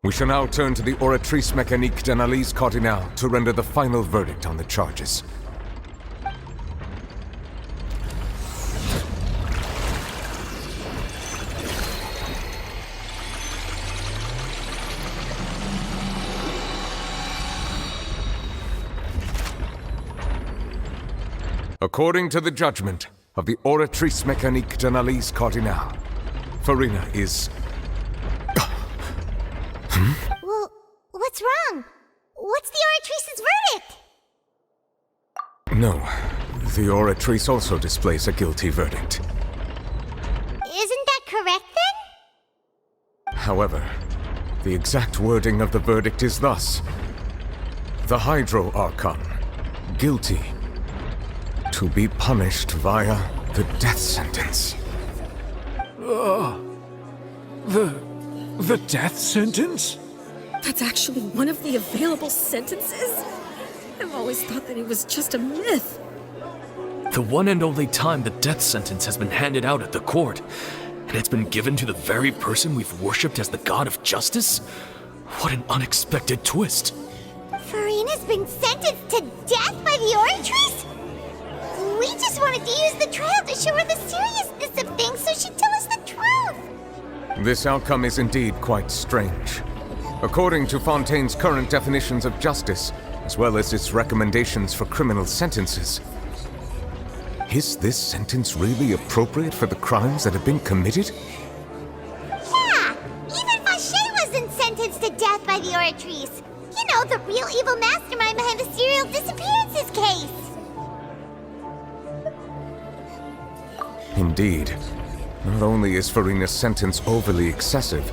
We shall now turn to the oratrice mécanique d'analyse cardinale to render the final verdict on the charges. According to the judgment of the oratrice mécanique d'analyse cardinale, Furina is... Well, what's wrong? What's the oratrice's verdict? No, the oratrice also displays a guilty verdict. Isn't that correct then? However, the exact wording of the verdict is thus: the Hydro Archon, guilty, to be punished via the death sentence. The death sentence? That's actually one of the available sentences? I've always thought that it was just a myth. The one and only time the death sentence has been handed out at the court, and it's been given to the very person we've worshipped as the god of justice? What an unexpected twist. Furina's been sentenced to death by the oratrice? We just wanted to use the trial to show her the seriousness of things so she'd tell us the truth. This outcome is indeed quite strange. According to Fontaine's current definitions of justice, as well as its recommendations for criminal sentences, is this sentence really appropriate for the crimes that have been committed? Yeah! Even Fauché wasn't sentenced to death by the oratrice. You know, the real evil mastermind behind the serial disappearances case. Indeed. Not only is Furina's sentence overly excessive,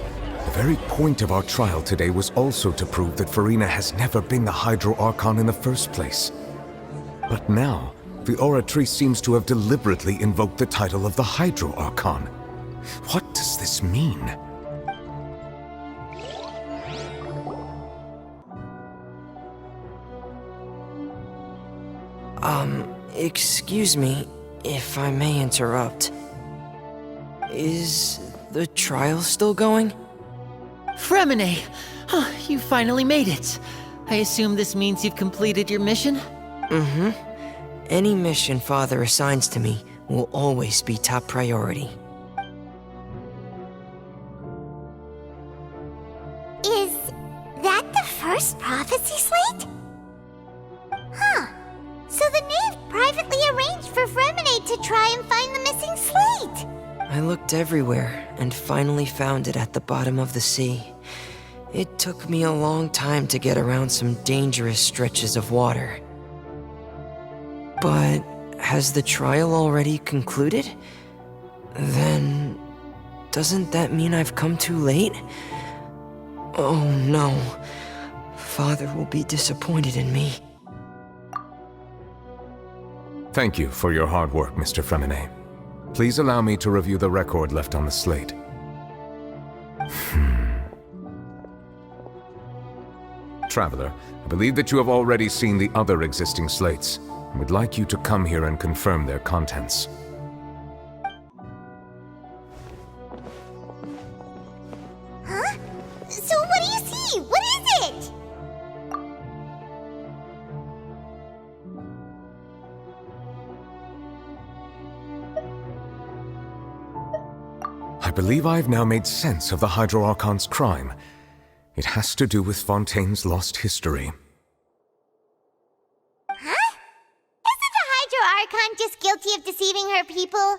the very point of our trial today was also to prove that Furina has never been the Hydro Archon in the first place. But now, the oratrice seems to have deliberately invoked the title of the Hydro Archon. What does this mean? Excuse me, if I may interrupt. Is the trial still going? Fremine! You finally made it. I assume this means you've completed your mission? Mm-hmm. Any mission Father assigns to me will always be top priority. Is that the first prophecy slate? Huh. So the knave privately arranged for Fremine to try and find the missing slate. I looked everywhere and finally found it at the bottom of the sea. It took me a long time to get around some dangerous stretches of water. But has the trial already concluded? Then doesn't that mean I've come too late? Oh no. Father will be disappointed in me. Thank you for your hard work, Mr. Fremine. Please allow me to review the record left on the slate. Traveler, I believe that you have already seen the other existing slates, and would like you to come here and confirm their contents. Huh? So what do you see? What is it? I believe I have now made sense of the Hydro Archon's crime. It has to do with Fontaine's lost history. Huh? Isn't the Hydro Archon just guilty of deceiving her people?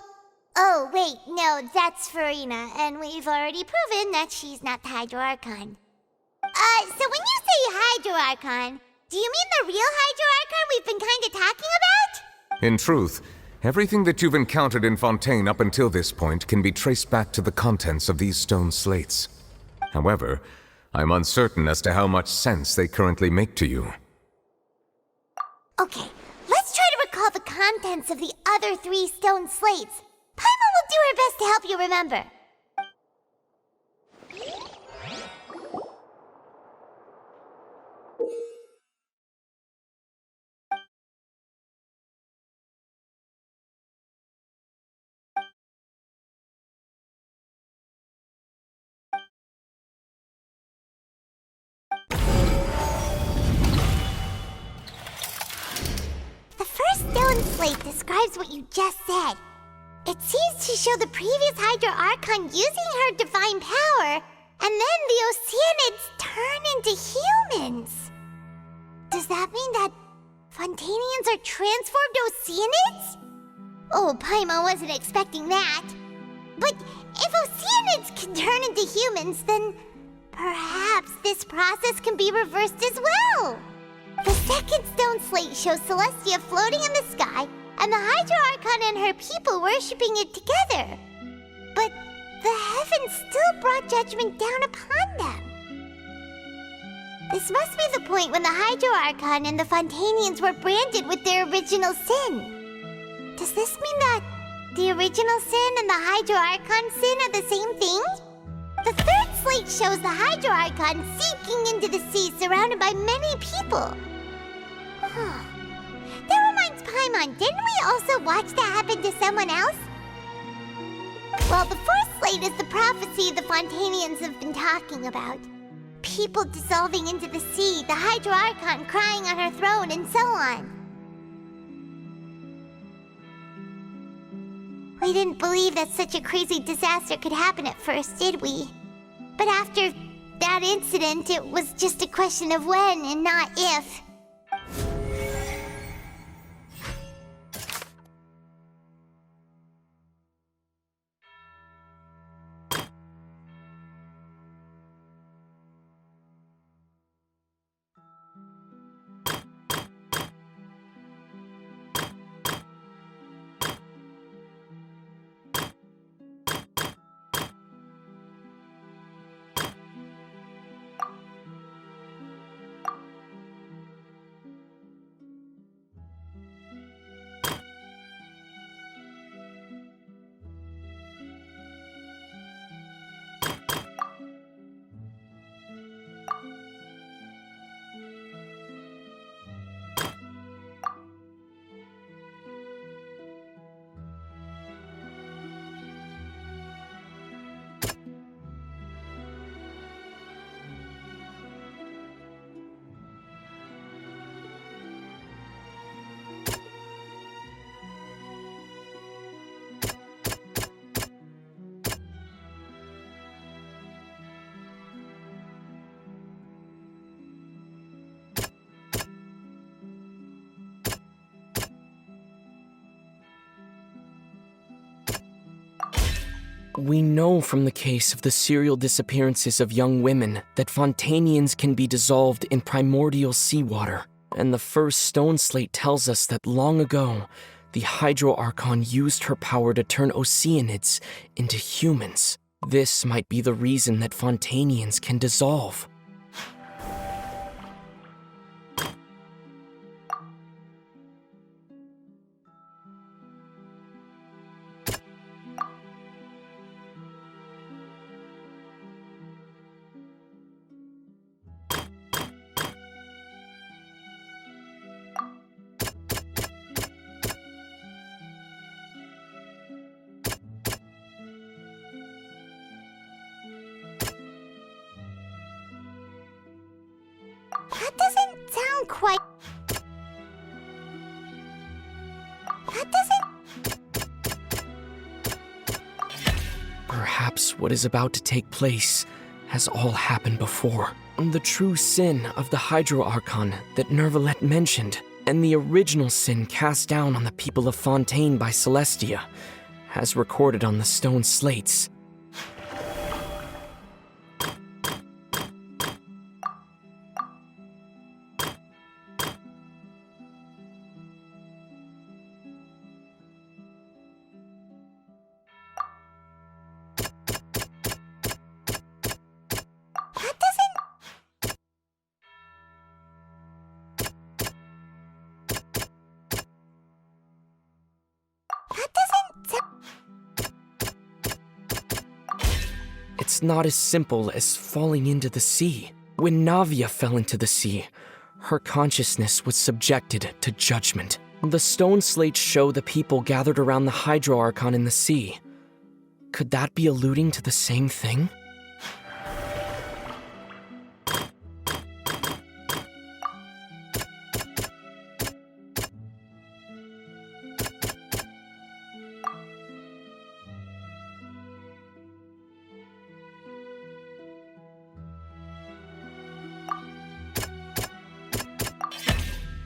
Oh, wait, no, that's Furina, and we've already proven that she's not the Hydro Archon. So when you say Hydro Archon, do you mean the real Hydro Archon we've been kinda talking about? In truth, everything that you've encountered in Fontaine up until this point can be traced back to the contents of these stone slates. However, I'm uncertain as to how much sense they currently make to you. Okay, let's try to recall the contents of the other 3 stone slates. Paimon will do her best to help you remember. stone slate describes what you just said. It seems to show the previous Hydro Archon using her divine power, and then the Oceanids turn into humans. Does that mean that Fontainians are transformed Oceanids? Oh, Paimon wasn't expecting that. But if Oceanids can turn into humans, then perhaps this process can be reversed as well. The second stone slate shows Celestia floating in the sky, and the Hydro Archon and her people worshipping it together. But the heavens still brought judgment down upon them. This must be the point when the Hydro Archon and the Fontainians were branded with their original sin. Does this mean that the original sin and the Hydro Archon sin are the same thing? The third slate shows the Hydro Archon sinking into the sea surrounded by many people. That reminds Paimon, didn't we also watch that happen to someone else? Well, the fourth slate is the prophecy the Fontainians have been talking about. People dissolving into the sea, the Hydro Archon crying on her throne, and so on. We didn't believe that such a crazy disaster could happen at first, did we? But after that incident, it was just a question of when and not if. We know from the case of the serial disappearances of young women that Fontainians can be dissolved in primordial seawater, and the first stone slate tells us that long ago, the Hydro Archon used her power to turn Oceanids into humans. This might be the reason that Fontainians can dissolve. That doesn't sound quite... That doesn't... Perhaps what is about to take place has all happened before. The true sin of the Hydro Archon that Nervalette mentioned, and the original sin cast down on the people of Fontaine by Celestia, as recorded on the stone slates. That doesn't... That doesn't sound... It's not as simple as falling into the sea. When Navia fell into the sea, her consciousness was subjected to judgment. The stone slates show the people gathered around the Hydro Archon in the sea. Could that be alluding to the same thing?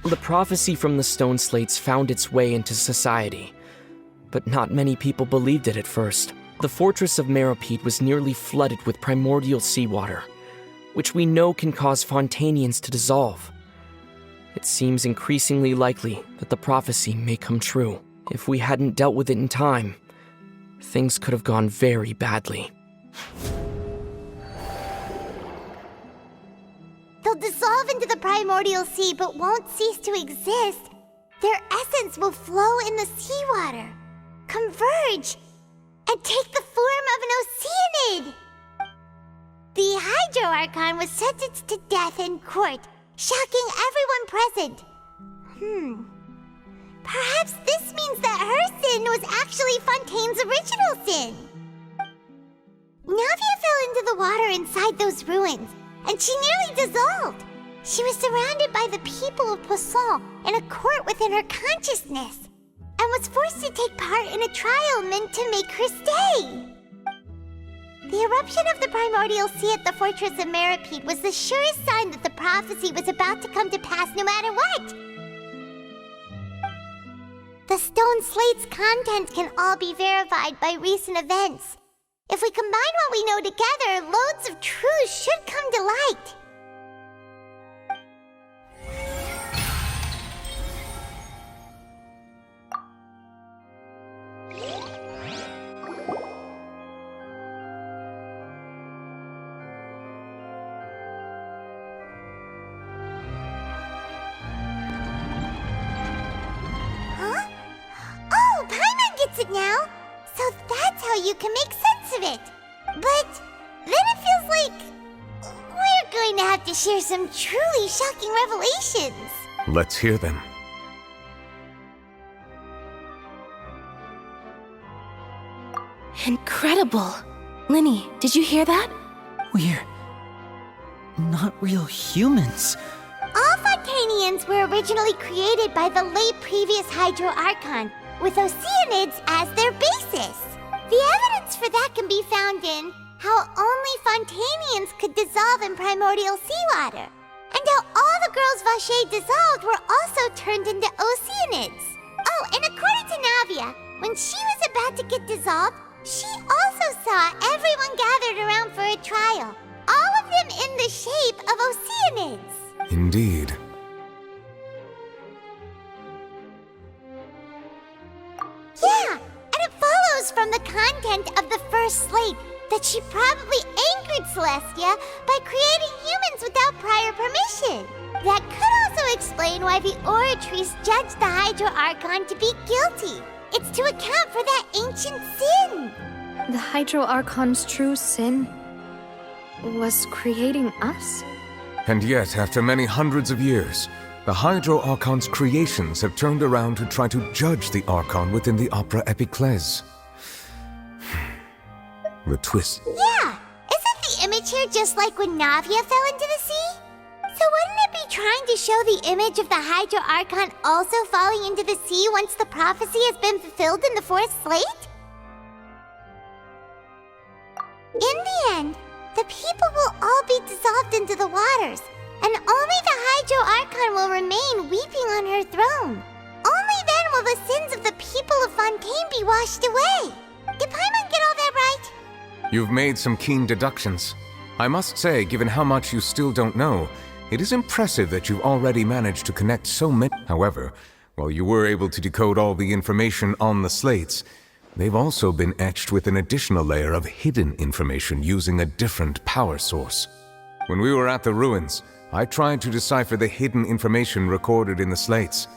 The prophecy from the stone slates found its way into society, but not many people believed it at first. The fortress of Meropide was nearly flooded with primordial seawater, which we know can cause Fontainians to dissolve. It seems increasingly likely that the prophecy may come true. If we hadn't dealt with it in time, things could have gone very badly. They'll dissolve into the primordial sea but won't cease to exist. Their essence will flow in the seawater, converge, and take the form of an Oceanid. The Hydro Archon was sentenced to death in court, shocking everyone present. Perhaps this means that her sin was actually Fontaine's original sin. Navia fell into the water inside those ruins, and she nearly dissolved. She was surrounded by the people of Poisson in a court within her consciousness, and was forced to take part in a trial meant to make her stay. The eruption of the primordial sea at the fortress of Meropide was the surest sign that the prophecy was about to come to pass no matter what. The stone slate's content can all be verified by recent events. If we combine what we know together, loads of truths should come to light. It now, so that's how you can make sense of it. But then it feels like we're going to have to share some truly shocking revelations. Let's hear them. Incredible. Linny, did you hear that? We're not real humans. All Fontainians were originally created by the late previous Hydro Archon, with Oceanids as their basis. The evidence for that can be found in how only Fontainians could dissolve in primordial seawater, and how all the girls Vacher dissolved were also turned into Oceanids. Oh, and according to Navia, when she was about to get dissolved, she also saw everyone gathered around for a trial, all of them in the shape of Oceanids. Indeed. Yeah, and it follows from the content of the first slate that she probably angered Celestia by creating humans without prior permission. That could also explain why the Oratrice judged the Hydro Archon to be guilty. It's to account for that ancient sin. The Hydro Archon's true sin was creating us? And yet, after many hundreds of years, the Hydro Archon's creations have turned around to try to judge the Archon within the Opera Epiclese. The twist. Yeah, isn't the image here just like when Navia fell into the sea? So wouldn't it be trying to show the image of the Hydro Archon also falling into the sea once the prophecy has been fulfilled in the fourth slate? In the end, the people will all be dissolved into the waters, and only the Hydro Archon will remain weeping on her throne. Only then will the sins of the people of Fontaine be washed away. Did Paimon get all that right? You've made some keen deductions. I must say, given how much you still don't know, it is impressive that you've already managed to connect so many. However, while you were able to decode all the information on the slates, they've also been etched with an additional layer of hidden information using a different power source. When we were at the ruins, I tried to decipher the hidden information recorded in the slates.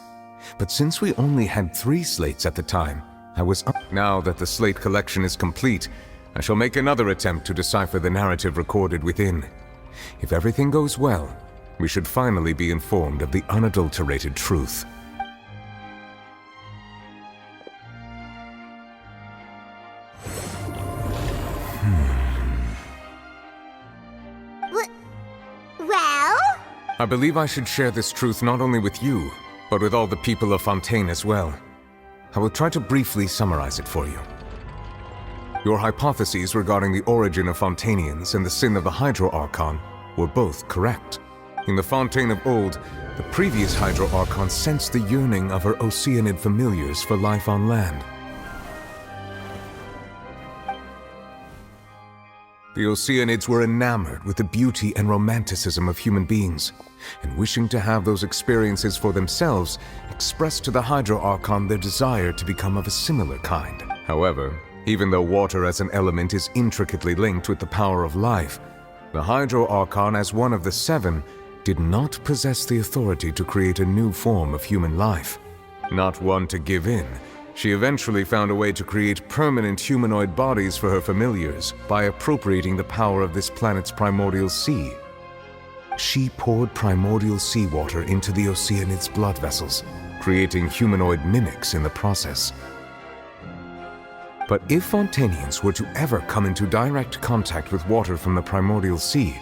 But since we only had 3 slates at the time, I was up. Now that the slate collection is complete, I shall make another attempt to decipher the narrative recorded within. If everything goes well, we should finally be informed of the unadulterated truth. Well? I believe I should share this truth not only with you, but with all the people of Fontaine as well. I will try to briefly summarize it for you. Your hypotheses regarding the origin of Fontainians and the sin of the Hydro Archon were both correct. In the fontaine of old, the previous Hydro Archon sensed the yearning of her Oceanid familiars for life on land. The Oceanids were enamored with the beauty and romanticism of human beings, and wishing to have those experiences for themselves, expressed to the Hydro Archon their desire to become of a similar kind. However, even though water as an element is intricately linked with the power of life, the Hydro Archon, as one of the seven, did not possess the authority to create a new form of human life. Not one to give in, she eventually found a way to create permanent humanoid bodies for her familiars by appropriating the power of this planet's primordial sea. She poured primordial seawater into the Oceanid's blood vessels, creating humanoid mimics in the process. But if Fontainians were to ever come into direct contact with water from the primordial sea,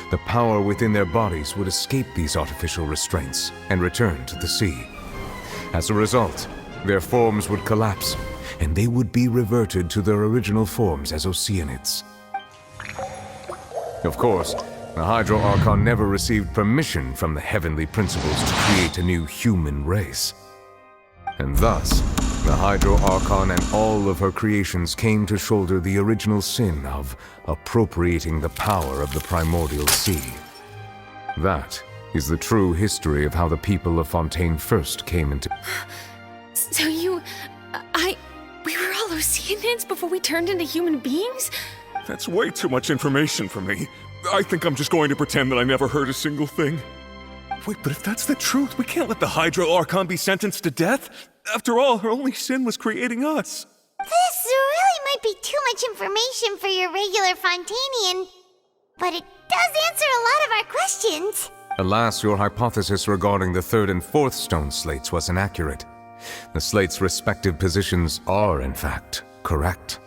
the power within their bodies would escape these artificial restraints and return to the sea. As a result, their forms would collapse, and they would be reverted to their original forms as Oceanids. Of course, the Hydro Archon never received permission from the heavenly principles to create a new human race. And thus, the Hydro Archon and all of her creations came to shoulder the original sin of appropriating the power of the primordial sea. That is the true history of how the people of Fontaine first came into... So we were all Oceanids before we turned into human beings? That's way too much information for me. I think I'm just going to pretend that I never heard a single thing. Wait, but if that's the truth, we can't let the Hydro Archon be sentenced to death. After all, her only sin was creating us. This really might be too much information for your regular Fontainian, but it does answer a lot of our questions. Alas, your hypothesis regarding the third and fourth stone slates was inaccurate. The slates' respective positions are, in fact, correct.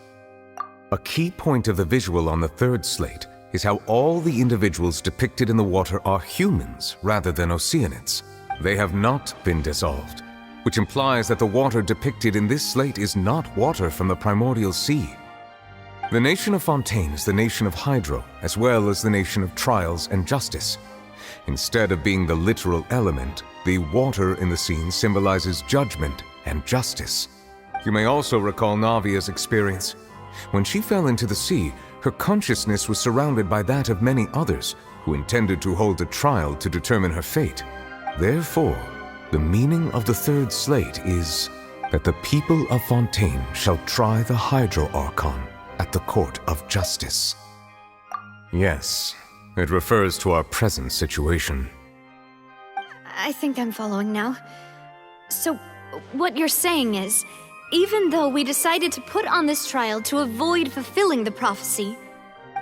A key point of the visual on the third slate is how all the individuals depicted in the water are humans rather than Oceanids. They have not been dissolved, which implies that the water depicted in this slate is not water from the primordial sea. The nation of Fontaine is the nation of Hydro, as well as the nation of trials and justice. Instead of being the literal element, the water in the scene symbolizes judgment and justice. You may also recall Navia's experience. When she fell into the sea, her consciousness was surrounded by that of many others who intended to hold a trial to determine her fate. Therefore, the meaning of the third slate is that the people of Fontaine shall try the Hydro Archon at the court of justice. Yes, it refers to our present situation. I think I'm following now. So, what you're saying is, even though we decided to put on this trial to avoid fulfilling the prophecy,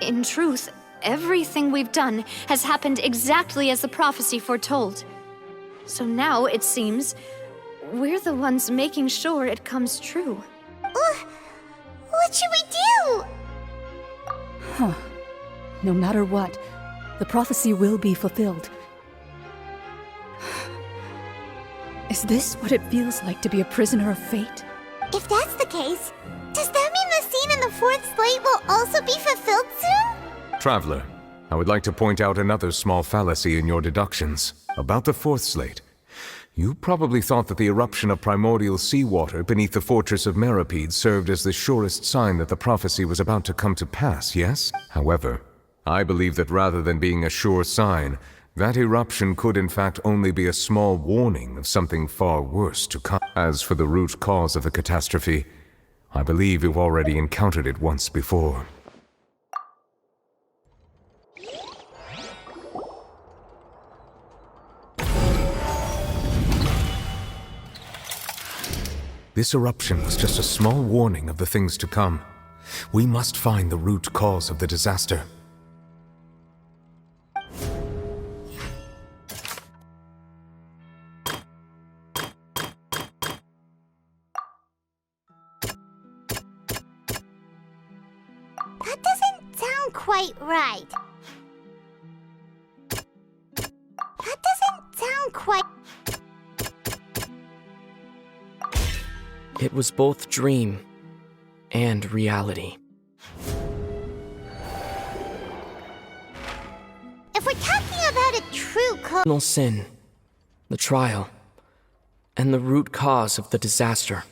in truth, everything we've done has happened exactly as the prophecy foretold. So now, it seems, we're the ones making sure it comes true. What should we do? Huh. No matter what, the prophecy will be fulfilled. Is this what it feels like to be a prisoner of fate? If that's the case, does that mean the scene in the fourth slate will also be fulfilled soon? Traveler, I would like to point out another small fallacy in your deductions. About the fourth slate, you probably thought that the eruption of primordial seawater beneath the fortress of Meripede served as the surest sign that the prophecy was about to come to pass, yes? However, I believe that rather than being a sure sign, that eruption could in fact only be a small warning of something far worse to come. As for the root cause of the catastrophe, I believe you've already encountered it once before. This eruption was just a small warning of the things to come. We must find the root cause of the disaster. That doesn't sound quite right. That doesn't sound quite... It was both dream and reality. If we're talking about what a true Original sin, the trial, and the root cause of the disaster.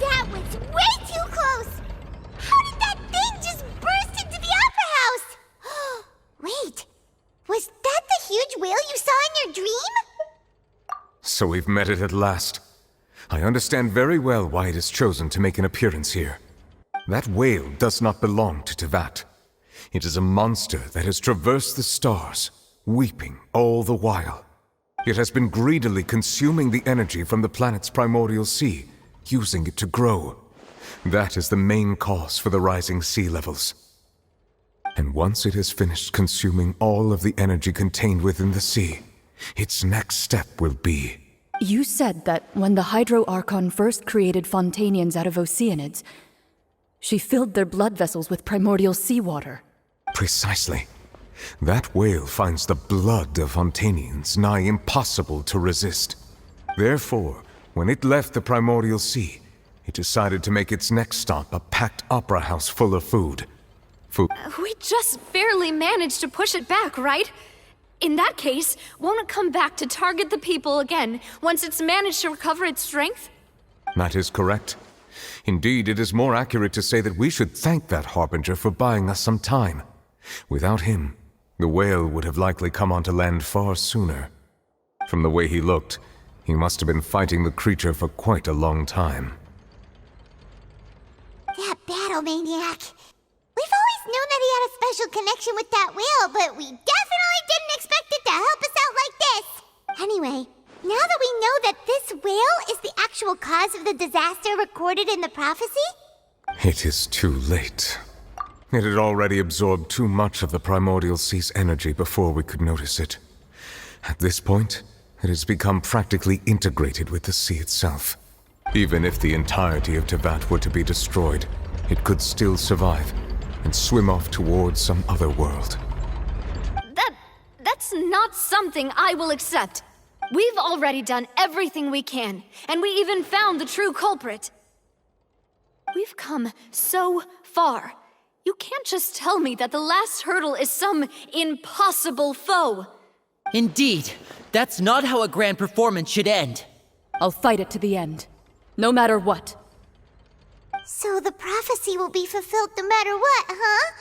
That was way too close! How did that thing just burst into the Opera House? Wait, was that the huge whale you saw in your dream? So we've met it at last. I understand very well why it has chosen to make an appearance here. That whale does not belong to Tevat. It is a monster that has traversed the stars, weeping all the while. It has been greedily consuming the energy from the planet's primordial sea, using it to grow. That is the main cause for the rising sea levels. And once it has finished consuming all of the energy contained within the sea, its next step will be... You said that when the Hydro Archon first created Fontainians out of Oceanids, she filled their blood vessels with primordial seawater. Precisely. That whale finds the blood of Fontainians nigh impossible to resist. Therefore, when it left the primordial sea, it decided to make its next stop a packed opera house full of food. We just barely managed to push it back, right? In that case, won't it come back to target the people again once it's managed to recover its strength? That is correct. Indeed, it is more accurate to say that we should thank that Harbinger for buying us some time. Without him, the whale would have likely come onto land far sooner. From the way he looked, he must have been fighting the creature for quite a long time. That battle maniac. We've always known that he had a special connection with that whale, but we definitely didn't expect it to help us out like this. Anyway, now that we know that this whale is the actual cause of the disaster recorded in the prophecy... It is too late. It had already absorbed too much of the primordial sea's energy before we could notice it. At this point, it has become practically integrated with the sea itself. Even if the entirety of Tevat were to be destroyed, it could still survive and swim off towards some other world. That's not something I will accept. We've already done everything we can, and we even found the true culprit. We've come so far. You can't just tell me that the last hurdle is some impossible foe. Indeed, that's not how a grand performance should end. I'll fight it to the end, no matter what. So the prophecy will be fulfilled no matter what, huh?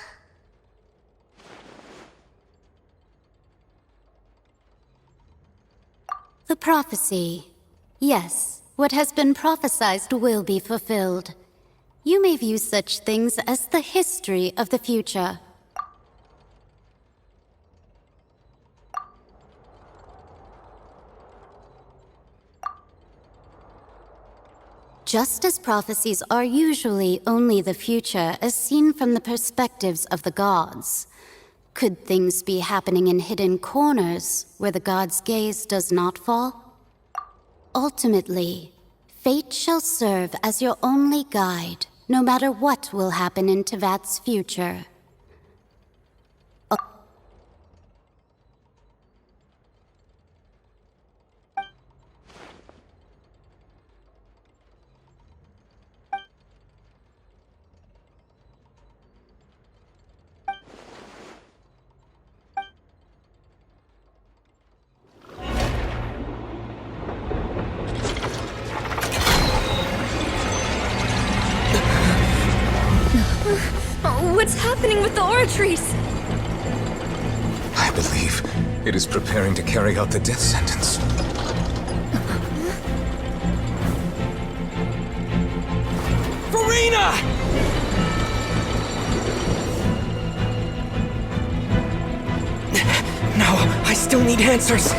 The prophecy. Yes, what has been prophesied will be fulfilled. You may view such things as the history of the future. Just as prophecies are usually only the future as seen from the perspectives of the gods, could things be happening in hidden corners where the gods' gaze does not fall? Ultimately, fate shall serve as your only guide, no matter what will happen in Tevat's future. What's happening with the oratories? I believe it is preparing to carry out the death sentence. Furina! No, I still need answers.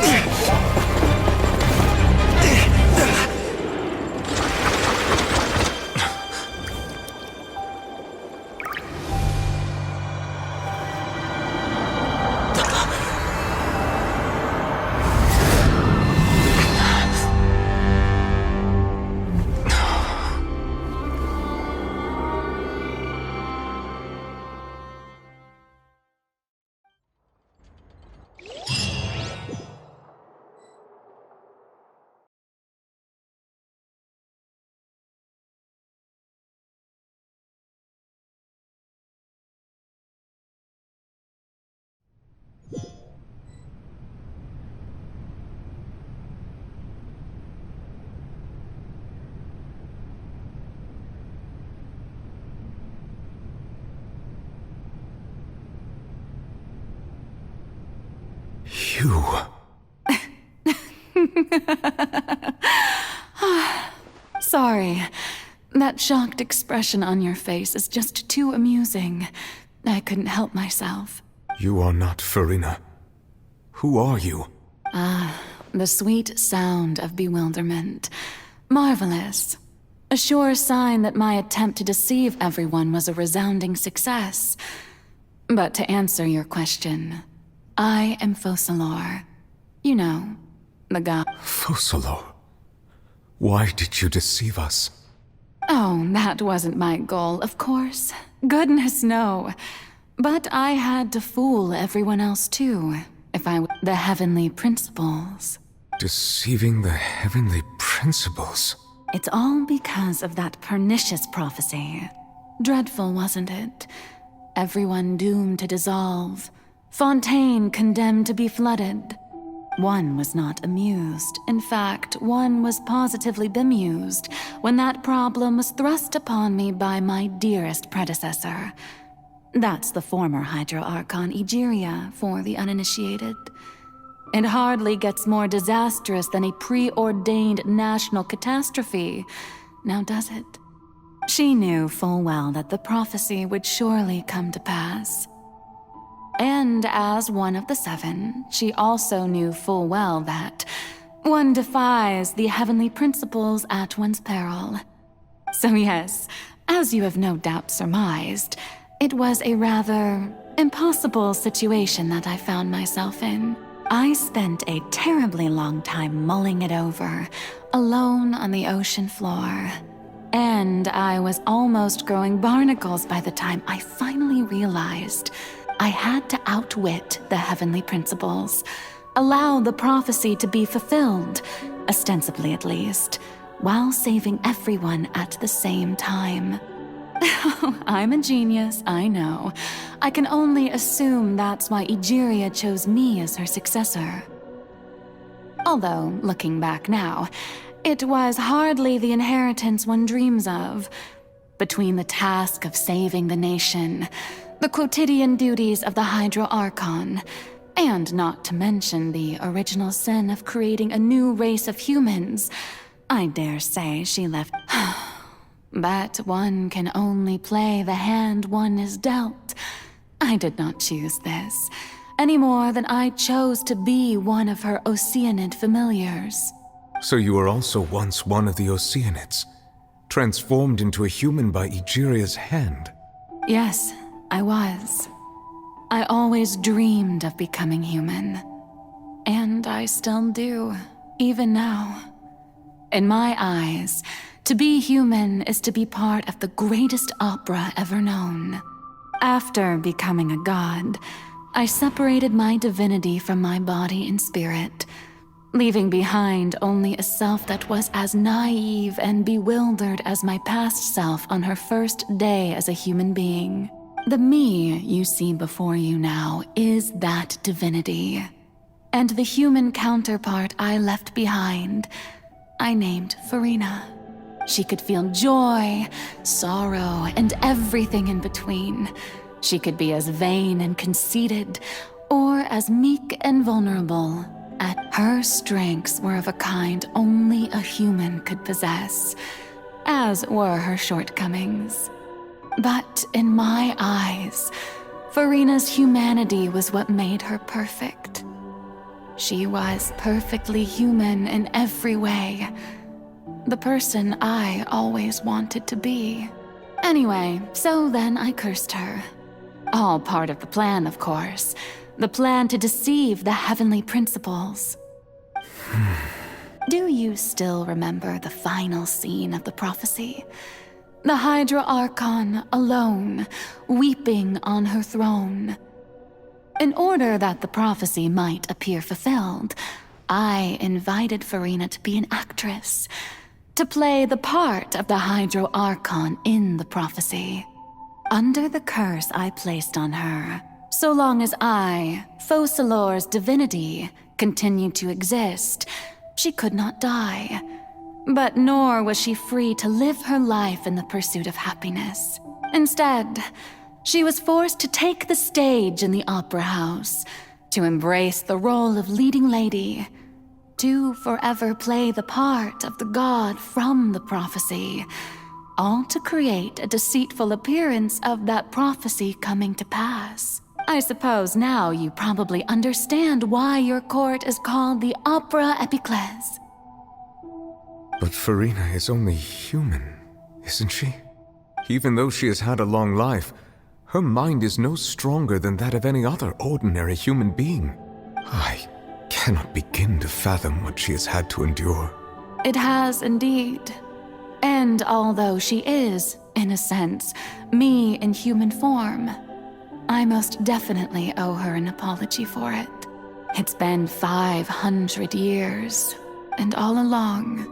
You... Sorry. That shocked expression on your face is just too amusing. I couldn't help myself. You are not Furina. Who are you? The sweet sound of bewilderment. Marvelous. A sure sign that my attempt to deceive everyone was a resounding success. But to answer your question, I am Focalor. You know, the god. Focalor? Why did you deceive us? Oh, that wasn't my goal, of course. Goodness, no. But I had to fool everyone else too, if I were the heavenly principles. Deceiving the heavenly principles? It's all because of that pernicious prophecy. Dreadful, wasn't it? Everyone doomed to dissolve. Fontaine condemned to be flooded. One was not amused. In fact, one was positively bemused when that problem was thrust upon me by my dearest predecessor. That's the former Hydro Archon Egeria for the uninitiated. It hardly gets more disastrous than a preordained national catastrophe, now does it? She knew full well that the prophecy would surely come to pass. And as one of the seven, she also knew full well that one defies the heavenly principles at one's peril. So yes, as you have no doubt surmised, it was a rather impossible situation that I found myself in. I spent a terribly long time mulling it over, alone on the ocean floor. And I was almost growing barnacles by the time I finally realized I had to outwit the heavenly principles, allow the prophecy to be fulfilled, ostensibly at least, while saving everyone at the same time. I'm a genius, I know. I can only assume that's why Egeria chose me as her successor. Although, looking back now, it was hardly the inheritance one dreams of. Between the task of saving the nation, the quotidian duties of the Hydro Archon, and not to mention the original sin of creating a new race of humans, I dare say she left. But one can only play the hand one is dealt. I did not choose this, any more than I chose to be one of her Oceanid familiars. So you were also once one of the Oceanids, transformed into a human by Egeria's hand. Yes, I was. I always dreamed of becoming human. And I still do, even now. In my eyes, to be human is to be part of the greatest opera ever known. After becoming a god, I separated my divinity from my body and spirit, leaving behind only a self that was as naive and bewildered as my past self on her first day as a human being. The me you see before you now is that divinity. And the human counterpart I left behind, I named Furina. She could feel joy, sorrow, and everything in between. She could be as vain and conceited, or as meek and vulnerable. Her strengths were of a kind only a human could possess, as were her shortcomings. But in my eyes, Furina's humanity was what made her perfect. She was perfectly human in every way. The person I always wanted to be. Anyway, so then I cursed her. All part of the plan, of course. The plan to deceive the heavenly principles. Do you still remember the final scene of the prophecy? The Hydra Archon alone, weeping on her throne. In order that the prophecy might appear fulfilled, I invited Furina to be an actress, to play the part of the Hydro Archon in the prophecy. Under the curse I placed on her, so long as I, Focalor's divinity, continued to exist, she could not die. But nor was she free to live her life in the pursuit of happiness. Instead, she was forced to take the stage in the opera house, to embrace the role of leading lady, to forever play the part of the god from the prophecy, all to create a deceitful appearance of that prophecy coming to pass. I suppose now you probably understand why your court is called the Opera Epiclese. But Furina is only human, isn't she? Even though she has had a long life, her mind is no stronger than that of any other ordinary human being. I cannot begin to fathom what she has had to endure. It has indeed. And although she is, in a sense, me in human form, I most definitely owe her an apology for it. It's been 500 years, and all along,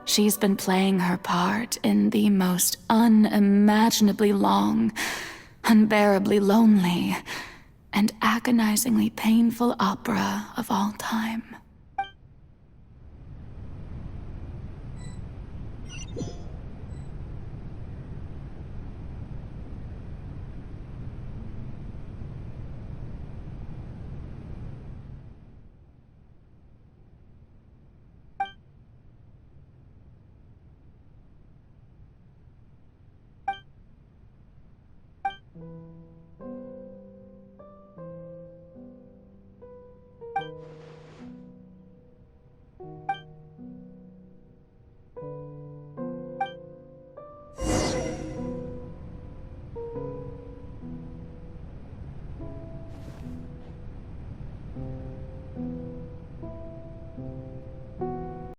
she's been playing her part in the most unimaginably long, unbearably lonely, and agonizingly painful opera of all time.